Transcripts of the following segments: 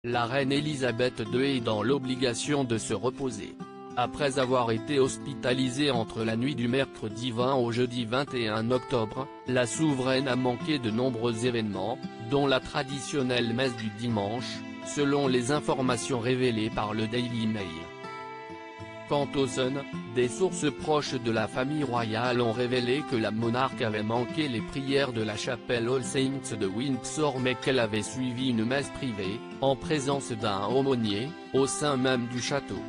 la reine Elisabeth II est dans l'obligation de se reposer. Après avoir été hospitalisée entre la nuit du mercredi 20 au jeudi 21 octobre, la souveraine a manqué de nombreux événements, dont la traditionnelle messe du dimanche, selon les informations révélées par le Daily Mail. Quant au Sun, des sources proches de la famille royale ont révélé que la monarque avait manqué les prières de la chapelle All Saints de Windsor mais qu'elle avait suivi une messe privée, en présence d'un aumônier, au sein même du château.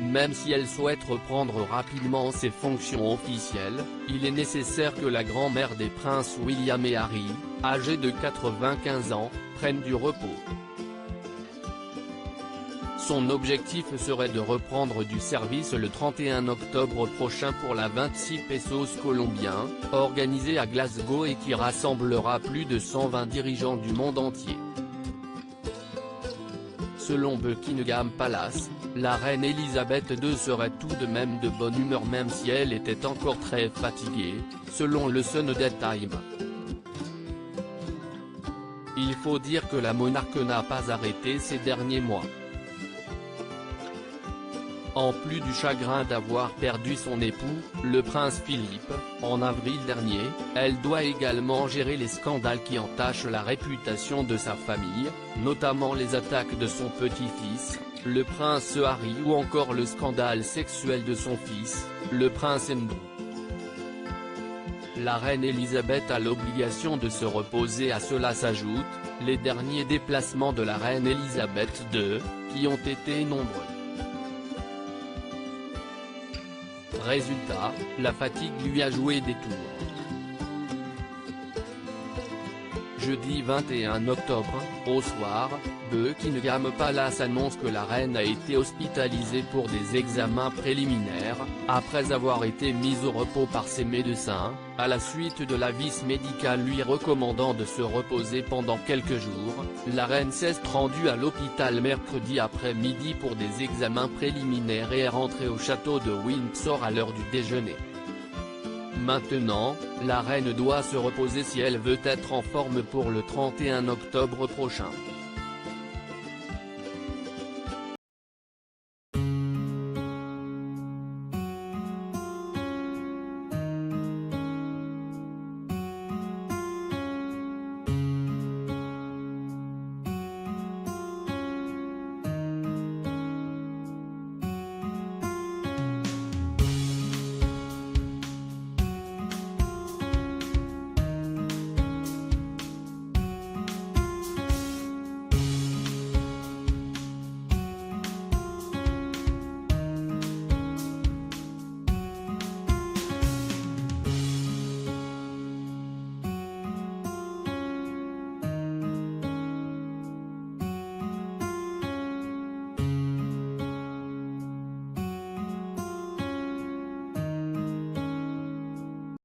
Même si elle souhaite reprendre rapidement ses fonctions officielles, il est nécessaire que la grand-mère des princes William et Harry, âgée de 95 ans, prenne du repos. Son objectif serait de reprendre du service le 31 octobre prochain pour la 26 Pesos colombiens, organisée à Glasgow et qui rassemblera plus de 120 dirigeants du monde entier. Selon Buckingham Palace, la reine Elisabeth II serait tout de même de bonne humeur même si elle était encore très fatiguée, selon le Sunday Times. Il faut dire que la monarque n'a pas arrêté ces derniers mois. En plus du chagrin d'avoir perdu son époux, le prince Philippe, en avril dernier, elle doit également gérer les scandales qui entachent la réputation de sa famille, notamment les attaques de son petit-fils, le prince Harry ou encore le scandale sexuel de son fils, le prince Andrew. La reine Elisabeth a l'obligation de se reposer. À cela s'ajoutent les derniers déplacements de la reine Elisabeth II, qui ont été nombreux. Résultat, la fatigue lui a joué des tours. Jeudi 21 octobre, au soir, Buckingham Palace annonce que la reine a été hospitalisée pour des examens préliminaires, après avoir été mise au repos par ses médecins, à la suite de l'avis médical lui recommandant de se reposer pendant quelques jours. La reine s'est rendue à l'hôpital mercredi après-midi pour des examens préliminaires et est rentrée au château de Windsor à l'heure du déjeuner. Maintenant, la reine doit se reposer si elle veut être en forme pour le 31 octobre prochain.